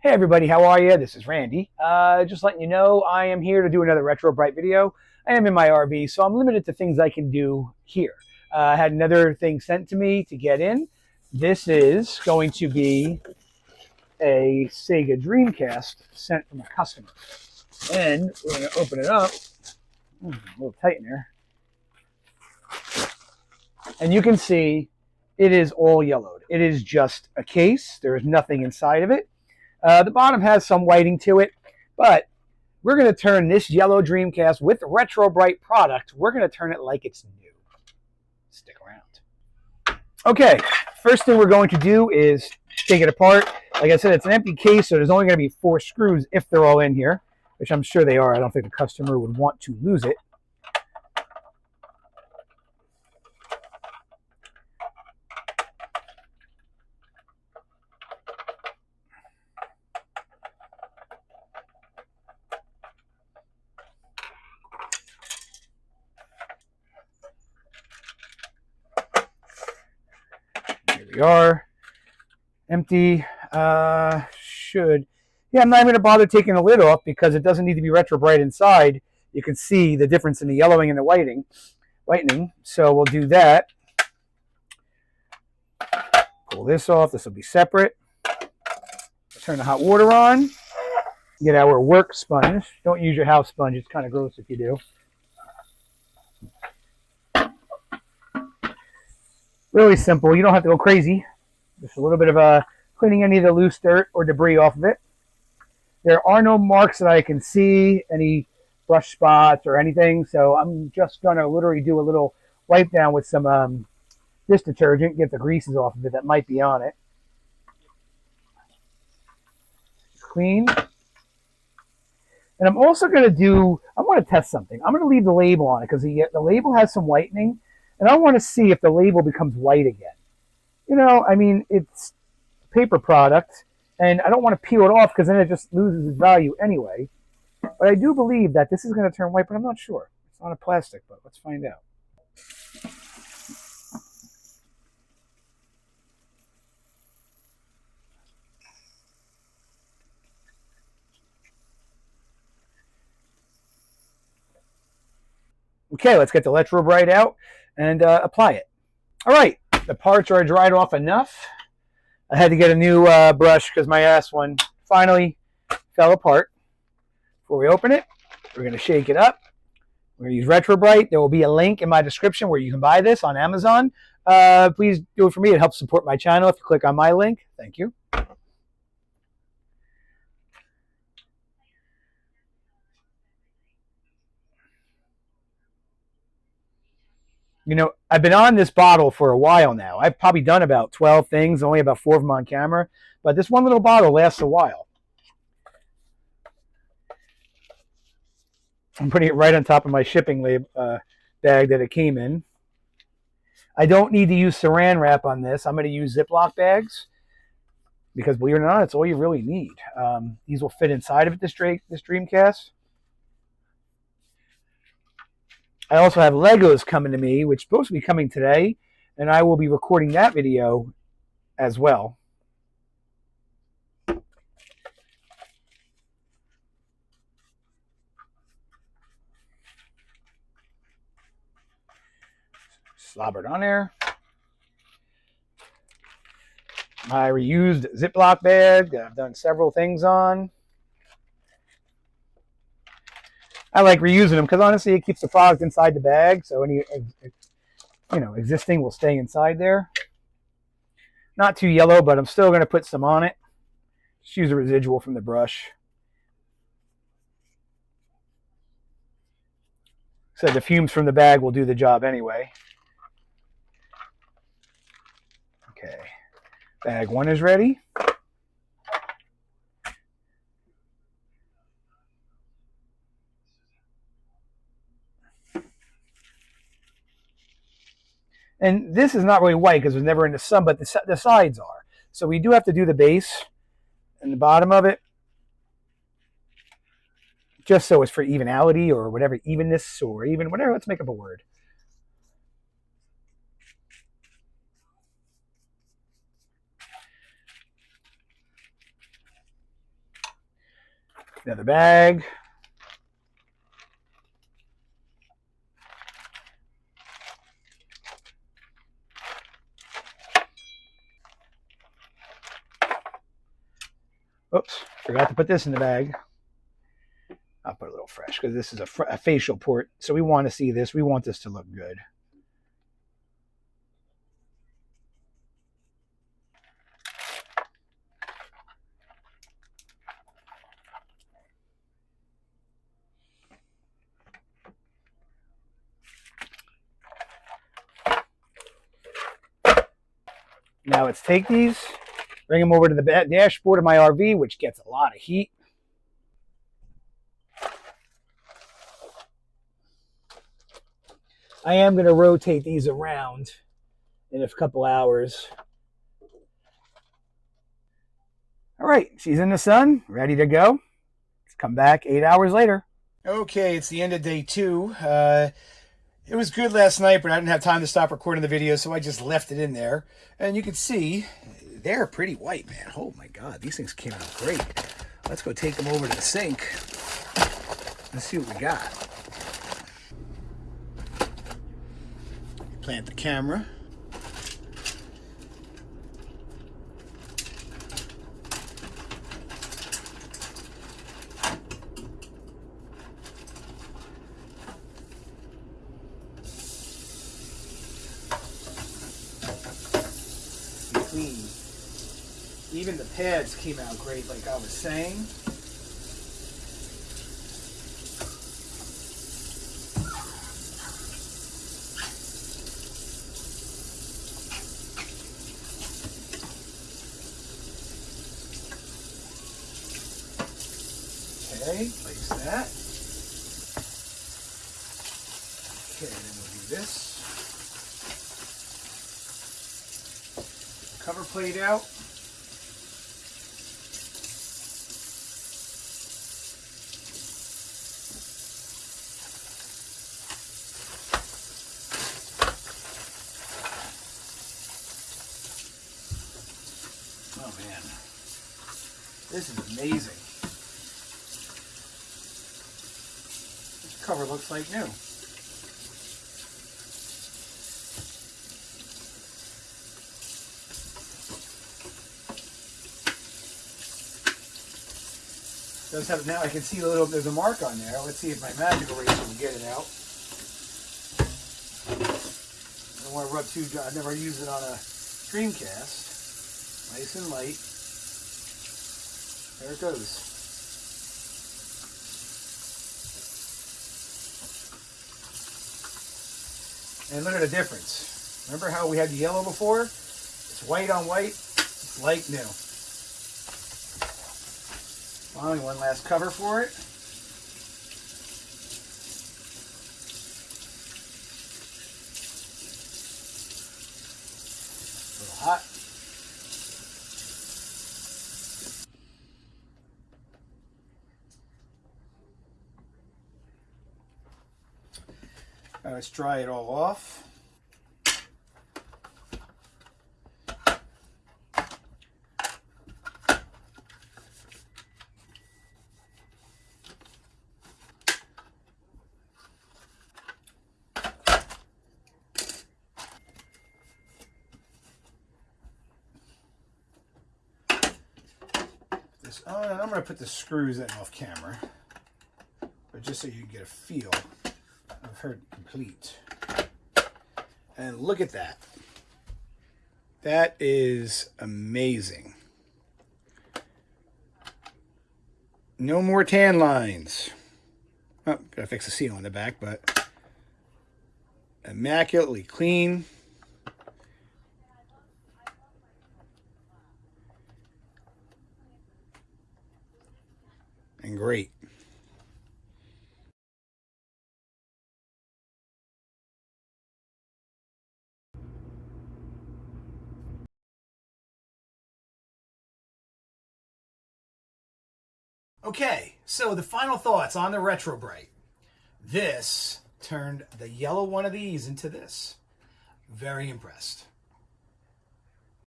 Hey everybody, how are you? This is Randy. Just letting you know I am here to do another Retro-Brite video. I am in my RV, so I'm limited to things I can do here. I had another thing sent to me to get in. This is going to be a Sega Dreamcast sent from a customer. And we're going to open it up. A little tight in there. And you can see it is all yellowed. It is just a case. There is nothing inside of it. The bottom has some whiting to it, but we're going to turn this yellow Dreamcast with the Retro-Brite product, we're going to turn it like it's new. Stick around. Okay, first thing we're going to do is take it apart. Like I said, it's an empty case, so there's only going to be 4 screws if they're all in here, which I'm sure they are. I don't think the customer would want to lose it. We are empty. I'm not even going to bother taking the lid off because it doesn't need to be Retro-Brite inside. You can see the difference in the yellowing and the whitening. So we'll do that. Pull this off. This will be separate. Turn the hot water on. Get our work sponge. Don't use your house sponge. It's kind of gross if you do. Really simple. You don't have to go crazy. Just a little bit of cleaning any of the loose dirt or debris off of it. There are no marks that I can see, any brush spots or anything, so I'm just going to literally do a little wipe down with some dish detergent, get the greases off of it that might be on it. Clean. And I'm also going to I want to test something. I'm going to leave the label on it because the label has some whitening, and I want to see if the label becomes white again. You know, I mean, it's a paper product, and I don't want to peel it off because then it just loses its value anyway. But I do believe that this is going to turn white, but I'm not sure. It's on a plastic, but let's find out. Okay, let's get the Retro-Brite out and apply it. All right, the parts are dried off enough. I had to get a new brush because my ass one finally fell apart. Before we open it, we're going to shake it up. We're going to use Retro-Brite. There will be a link in my description where you can buy this on Amazon. Please do it for me. It helps support my channel if you click on my link. Thank you. You know, I've been on this bottle for a while now. I've probably done about 12 things, only about 4 of them on camera. But this one little bottle lasts a while. I'm putting it right on top of my shipping bag that it came in. I don't need to use saran wrap on this. I'm going to use Ziploc bags because, believe it or not, it's all you really need. These will fit inside of it, this Dreamcast. I also have Legos coming to me, which is supposed to be coming today, and I will be recording that video as well. Slobbered on there. My reused Ziploc bag that I've done several things on. I like reusing them because honestly, it keeps the product inside the bag, so any existing will stay inside there. Not too yellow, but I'm still going to put some on it. Just use a residual from the brush. So the fumes from the bag will do the job anyway. Okay, bag 1 is ready. And this is not really white because it was never in the sun, but the sides are. So we do have to do the base and the bottom of it, just so it's for evenality or whatever, evenness or even whatever. Let's make up a word. Another bag. Oops, forgot to put this in the bag. I'll put a little fresh because this is a facial port. So we want to see this. We want this to look good. Now let's take these, bring them over to the dashboard of my RV, which gets a lot of heat. I am going to rotate these around in a couple hours. All right, she's in the sun, ready to go. Let's come back 8 hours later. Okay, it's the end of day 2. It was good last night, but I didn't have time to stop recording the video, so I just left it in there. And you can see, they're pretty white, man. Oh my God, these things came out great. Let's go take them over to the sink. Let's see what we got. Plant the camera. Clean. Even the pads came out great, like I was saying. Okay, place that. Okay, then we'll do this. Cover plate out. Oh man, this is amazing. This cover looks like new. Does have, now I can see a little, there's a mark on there. Let's see if my magic eraser will get it out. I don't want to rub too dry. I've never used it on a Dreamcast. Nice and light. There it goes. And look at the difference. Remember how we had the yellow before? It's white on white. It's like new. Finally, one last cover for it. A little hot. All right, let's dry it all off. I'm going to put the screws in off camera, but just so you can get a feel of her complete. And look at that. That is amazing. No more tan lines. Oh, gotta fix the seal on the back, but immaculately clean. And great. Okay, so the final thoughts on the Retro-Brite. This turned the yellow one of these into this. Very impressed.